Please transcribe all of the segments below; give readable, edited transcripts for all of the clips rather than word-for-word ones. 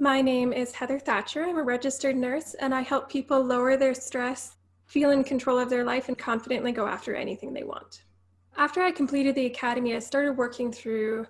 My name is Heather Thatcher. I'm a registered nurse, and I help people lower their stress, feel in control of their life, and confidently go after anything they want. After I completed the academy, I started working through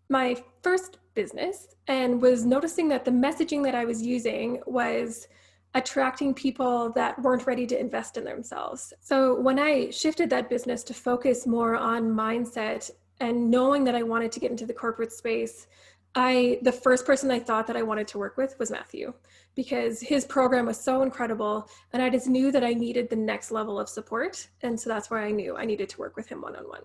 my first business and was noticing that the messaging that I was using was attracting people that weren't ready to invest in themselves. So when I shifted that business to focus more on mindset and knowing that I wanted to get into the corporate space, the first person I thought that I wanted to work with was Matthew, because his program was so incredible, and I just knew that I needed the next level of support. And so that's why I knew I needed to work with him one-on-one.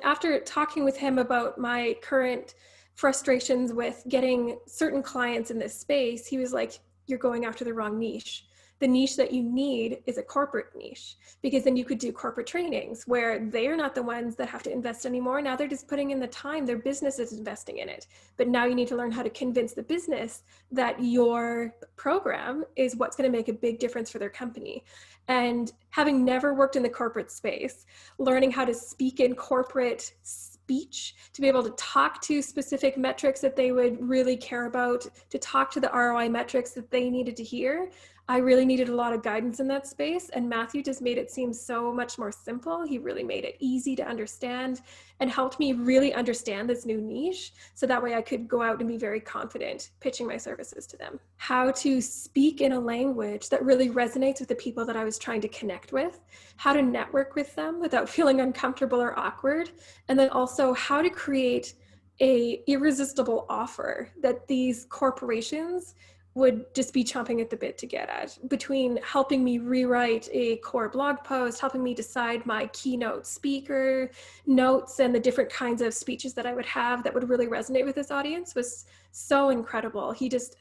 After talking with him about my current frustrations with getting certain clients in this space, he was like, "You're going after the wrong niche. The niche that you need is a corporate niche, because then you could do corporate trainings where they're not the ones that have to invest anymore. Now they're just putting in the time, their business is investing in it. But now you need to learn how to convince the business that your program is what's going to make a big difference for their company." And having never worked in the corporate space, learning how to speak in corporate speech, to be able to talk to specific metrics that they would really care about, to talk to the ROI metrics that they needed to hear, I really needed a lot of guidance in that space. And Matthew just made it seem so much more simple. He really made it easy to understand and helped me really understand this new niche. So that way I could go out and be very confident pitching my services to them. How to speak in a language that really resonates with the people that I was trying to connect with, how to network with them without feeling uncomfortable or awkward, and then also how to create a irresistible offer that these corporations would just be chomping at the bit to get at, between helping me rewrite a core blog post, helping me decide my keynote speaker notes and the different kinds of speeches that I would have that would really resonate with this audience was so incredible. He just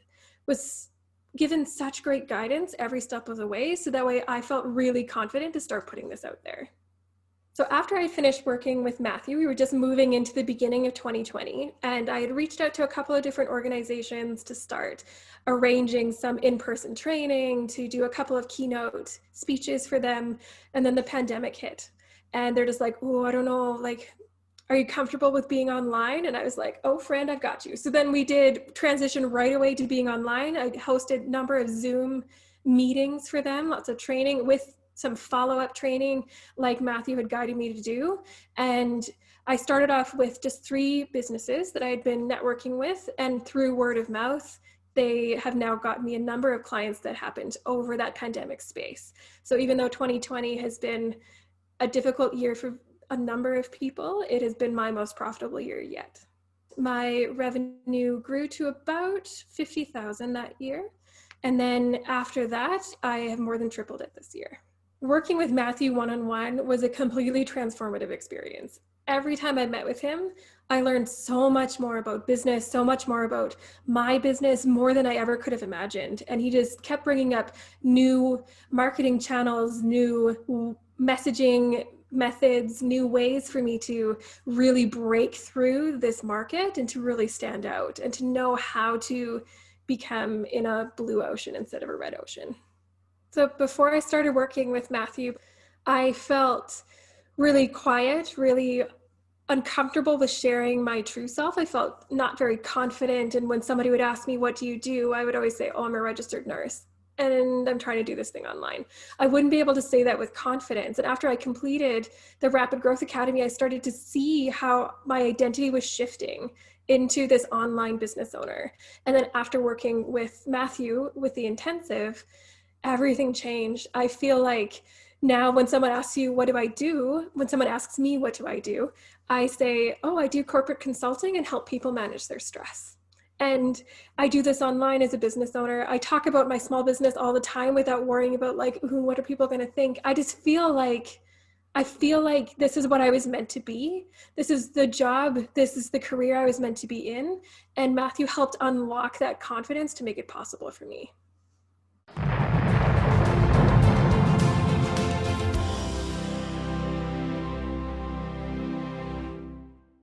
was given such great guidance every step of the way. So that way I felt really confident to start putting this out there. So after I finished working with Matthew, we were just moving into the beginning of 2020, and I had reached out to a couple of different organizations to start arranging some in-person training, to do a couple of keynote speeches for them, and then the pandemic hit. And they're just like, "Oh, I don't know, like, are you comfortable with being online?" And I was like, "Oh, friend, I've got you." So then we did transition right away to being online. I hosted a number of Zoom meetings for them, lots of training with some follow-up training like Matthew had guided me to do. And I started off with just 3 businesses that I had been networking with, and through word of mouth, they have now gotten me a number of clients that happened over that pandemic space. So even though 2020 has been a difficult year for a number of people, it has been my most profitable year yet. My revenue grew to about 50,000 that year. And then after that, I have more than tripled it this year. Working with Matthew one-on-one was a completely transformative experience. Every time I met with him, I learned so much more about business, so much more about my business, more than I ever could have imagined. And he just kept bringing up new marketing channels, new messaging methods, new ways for me to really break through this market and to really stand out and to know how to become in a blue ocean instead of a red ocean. So before I started working with Matthew, I felt really quiet, really uncomfortable with sharing my true self. I felt not very confident. And when somebody would ask me, "What do you do?" I would always say, "Oh, I'm a registered nurse, and I'm trying to do this thing online." I wouldn't be able to say that with confidence. And after I completed the Rapid Growth Academy, I started to see how my identity was shifting into this online business owner. And then after working with Matthew with the intensive, everything changed. I feel like now when someone asks you, "What do I do?" When someone asks me, "What do I do?" I say, "Oh, I do corporate consulting and help people manage their stress." And I do this online as a business owner. I talk about my small business all the time without worrying about like, "Ooh, what are people going to think?" I feel like this is what I was meant to be. This is the job. This is the career I was meant to be in. And Matthew helped unlock that confidence to make it possible for me.